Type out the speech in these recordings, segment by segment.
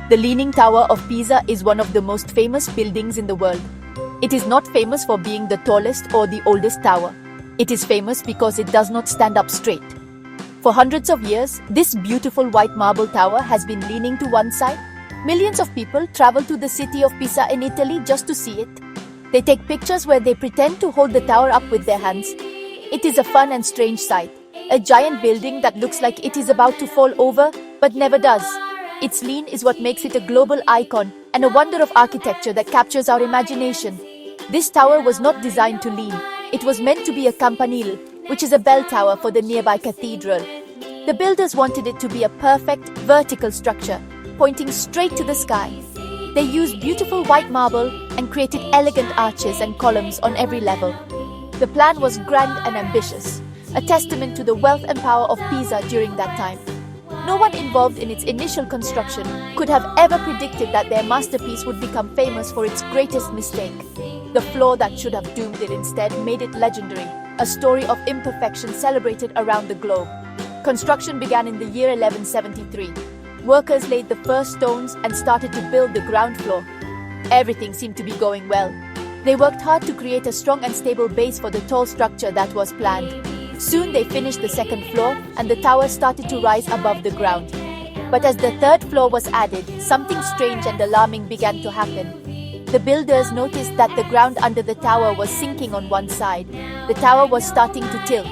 The Leaning Tower of Pisa is one of the most famous buildings in the world. It is not famous for being the tallest or the oldest tower. It is famous because it does not stand up straight. For hundreds of years, this beautiful white marble tower has been leaning to one side. Millions of people travel to the city of Pisa in Italy just to see it. They take pictures where they pretend to hold the tower up with their hands. It is a fun and strange sight. A giant building that looks like it is about to fall over, but never does. Its lean is what makes it a global icon and a wonder of architecture that captures our imagination. This tower was not designed to lean. It was meant to be a campanile, which is a bell tower for the nearby cathedral. The builders wanted it to be a perfect, vertical structure, pointing straight to the sky. They used beautiful white marble and created elegant arches and columns on every level. The plan was grand and ambitious, a testament to the wealth and power of Pisa during that time. No one involved in its initial construction could have ever predicted that their masterpiece would become famous for its greatest mistake. The flaw that should have doomed it instead made it legendary, a story of imperfection celebrated around the globe. Construction began in the year 1173. Workers laid the first stones and started to build the ground floor. Everything seemed to be going well. They worked hard to create a strong and stable base for the tall structure that was planned. Soon they finished the second floor and the tower started to rise above the ground. But as the third floor was added, something strange and alarming began to happen. The builders noticed that the ground under the tower was sinking on one side. The tower was starting to tilt.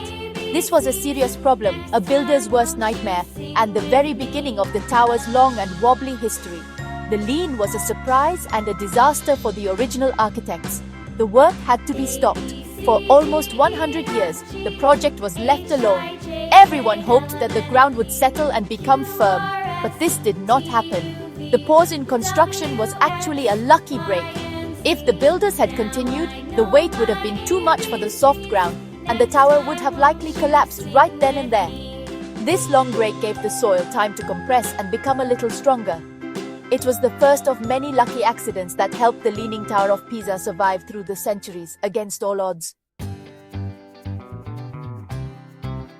This was a serious problem, a builder's worst nightmare, and the very beginning of the tower's long and wobbly history. The lean was a surprise and a disaster for the original architects. The work had to be stopped. For almost 100 years, the project was left alone. Everyone hoped that the ground would settle and become firm, but this did not happen. The pause in construction was actually a lucky break. If the builders had continued, the weight would have been too much for the soft ground, and the tower would have likely collapsed right then and there. This long break gave the soil time to compress and become a little stronger. It was the first of many lucky accidents that helped the Leaning Tower of Pisa survive through the centuries against all odds.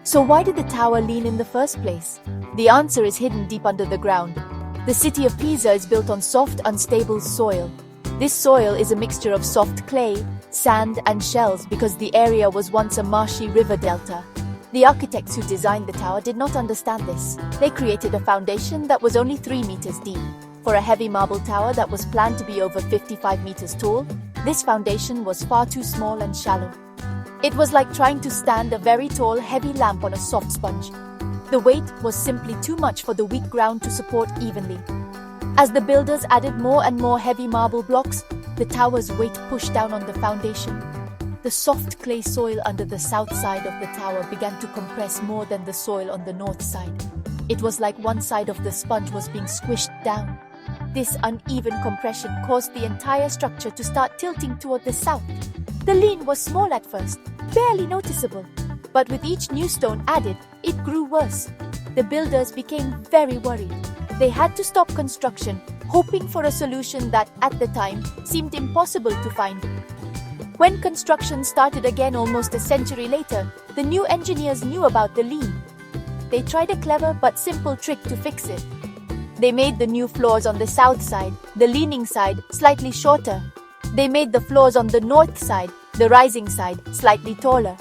So why did the tower lean in the first place? The answer is hidden deep under the ground. The city of Pisa is built on soft, unstable soil. This soil is a mixture of soft clay, sand, and shells because the area was once a marshy river delta. The architects who designed the tower did not understand this. They created a foundation that was only 3 meters deep. For a heavy marble tower that was planned to be over 55 meters tall, this foundation was far too small and shallow. It was like trying to stand a very tall, heavy lamp on a soft sponge. The weight was simply too much for the weak ground to support evenly. As the builders added more and more heavy marble blocks, the tower's weight pushed down on the foundation. The soft clay soil under the south side of the tower began to compress more than the soil on the north side. It was like one side of the sponge was being squished down. This uneven compression caused the entire structure to start tilting toward the south. The lean was small at first, barely noticeable. But with each new stone added, it grew worse. The builders became very worried. They had to stop construction, hoping for a solution that, at the time, seemed impossible to find. When construction started again almost a century later, the new engineers knew about the lean. They tried a clever but simple trick to fix it. They made the new floors on the south side, the leaning side, slightly shorter. They made the floors on the north side, the rising side, slightly taller.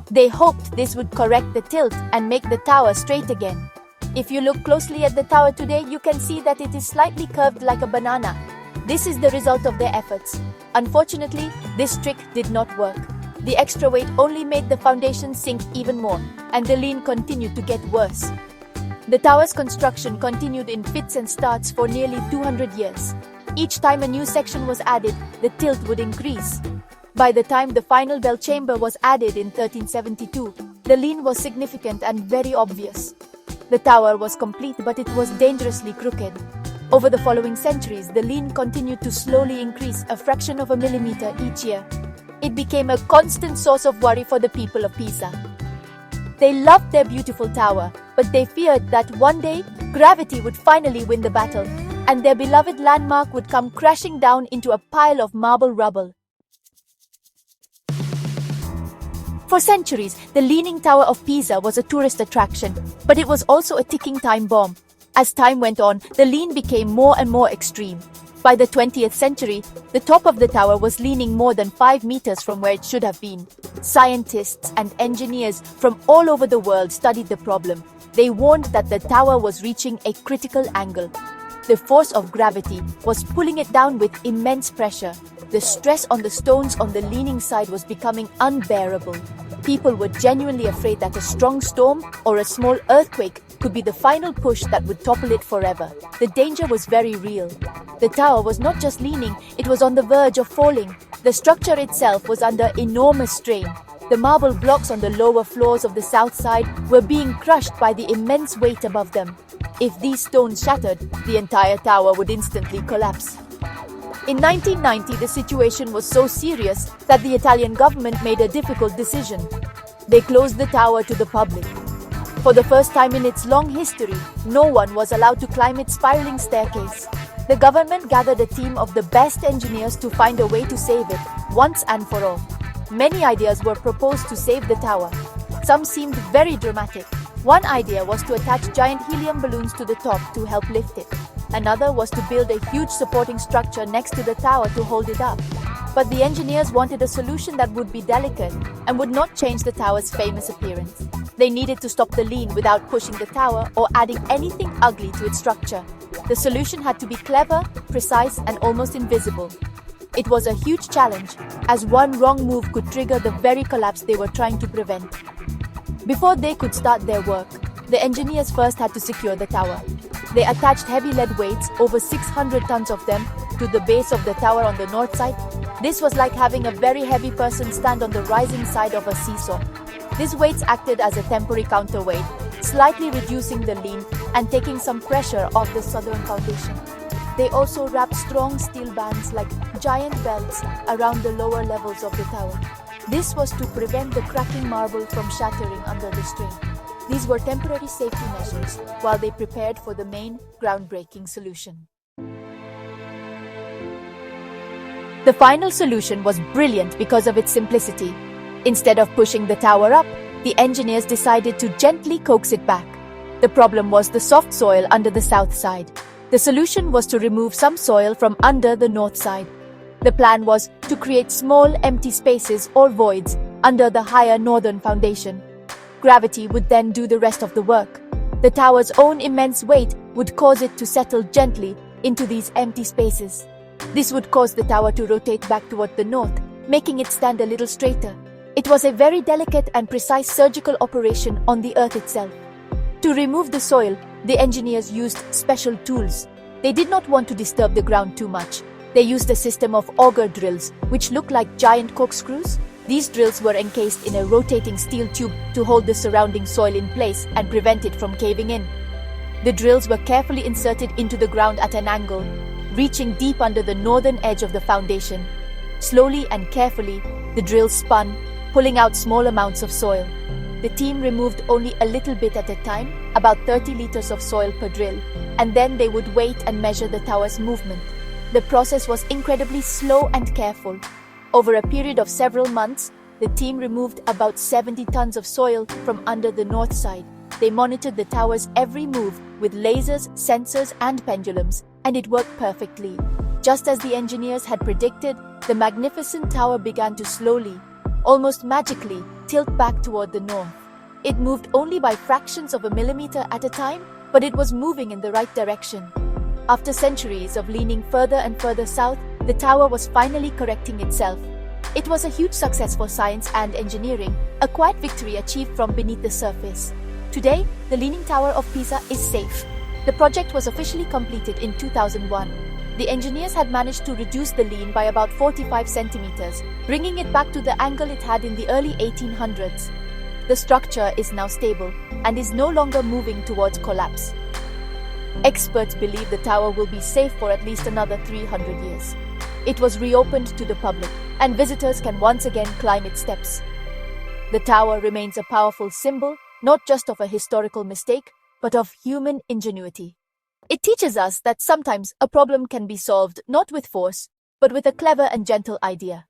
They hoped this would correct the tilt and make the tower straight again. If you look closely at the tower today, you can see that it is slightly curved like a banana. This is the result of their efforts. Unfortunately, this trick did not work. The extra weight only made the foundation sink even more, and the lean continued to get worse. The tower's construction continued in fits and starts for nearly 200 years. Each time a new section was added, the tilt would increase. By the time the final bell chamber was added in 1372, the lean was significant and very obvious. The tower was complete, but it was dangerously crooked. Over the following centuries, the lean continued to slowly increase a fraction of a millimeter each year. It became a constant source of worry for the people of Pisa. They loved their beautiful tower, but they feared that one day, gravity would finally win the battle, and their beloved landmark would come crashing down into a pile of marble rubble. For centuries, the Leaning Tower of Pisa was a tourist attraction, but it was also a ticking time bomb. As time went on, the lean became more and more extreme. By the 20th century, the top of the tower was leaning more than 5 meters from where it should have been. Scientists and engineers from all over the world studied the problem. They warned that the tower was reaching a critical angle. The force of gravity was pulling it down with immense pressure. The stress on the stones on the leaning side was becoming unbearable. People were genuinely afraid that a strong storm or a small earthquake could be the final push that would topple it forever. The danger was very real. The tower was not just leaning, it was on the verge of falling. The structure itself was under enormous strain. The marble blocks on the lower floors of the south side were being crushed by the immense weight above them. If these stones shattered, the entire tower would instantly collapse. In 1990, the situation was so serious that the Italian government made a difficult decision. They closed the tower to the public. For the first time in its long history, no one was allowed to climb its spiraling staircase. The government gathered a team of the best engineers to find a way to save it, once and for all. Many ideas were proposed to save the tower. Some seemed very dramatic. One idea was to attach giant helium balloons to the top to help lift it. Another was to build a huge supporting structure next to the tower to hold it up. But the engineers wanted a solution that would be delicate and would not change the tower's famous appearance. They needed to stop the lean without pushing the tower or adding anything ugly to its structure. The solution had to be clever, precise, and almost invisible. It was a huge challenge, as one wrong move could trigger the very collapse they were trying to prevent. Before they could start their work, the engineers first had to secure the tower. They attached heavy lead weights, over 600 tons of them, to the base of the tower on the north side. This was like having a very heavy person stand on the rising side of a seesaw. These weights acted as a temporary counterweight, slightly reducing the lean and taking some pressure off the southern foundation. They also wrapped strong steel bands like giant belts around the lower levels of the tower. This was to prevent the cracking marble from shattering under the strain. These were temporary safety measures while they prepared for the main, groundbreaking solution. The final solution was brilliant because of its simplicity. Instead of pushing the tower up, the engineers decided to gently coax it back. The problem was the soft soil under the south side. The solution was to remove some soil from under the north side. The plan was to create small empty spaces or voids under the higher northern foundation. Gravity would then do the rest of the work. The tower's own immense weight would cause it to settle gently into these empty spaces. This would cause the tower to rotate back toward the north, making it stand a little straighter. It was a very delicate and precise surgical operation on the earth itself. To remove the soil, the engineers used special tools. They did not want to disturb the ground too much. They used a system of auger drills, which looked like giant corkscrews. These drills were encased in a rotating steel tube to hold the surrounding soil in place and prevent it from caving in. The drills were carefully inserted into the ground at an angle, reaching deep under the northern edge of the foundation. Slowly and carefully, the drills spun, pulling out small amounts of soil. The team removed only a little bit at a time, about 30 liters of soil per drill, and then they would wait and measure the tower's movement. The process was incredibly slow and careful. Over a period of several months, the team removed about 70 tons of soil from under the north side. They monitored the tower's every move with lasers, sensors, and pendulums, and it worked perfectly. Just as the engineers had predicted, the magnificent tower began to slowly, almost magically, tilt back toward the north. It moved only by fractions of a millimeter at a time, but it was moving in the right direction. After centuries of leaning further and further south, the tower was finally correcting itself. It was a huge success for science and engineering, a quiet victory achieved from beneath the surface. Today, the Leaning Tower of Pisa is safe. The project was officially completed in 2001. The engineers had managed to reduce the lean by about 45 centimeters, bringing it back to the angle it had in the early 1800s. The structure is now stable and is no longer moving towards collapse. Experts believe the tower will be safe for at least another 300 years. It was reopened to the public, and visitors can once again climb its steps. The tower remains a powerful symbol, not just of a historical mistake, but of human ingenuity. It teaches us that sometimes a problem can be solved not with force, but with a clever and gentle idea.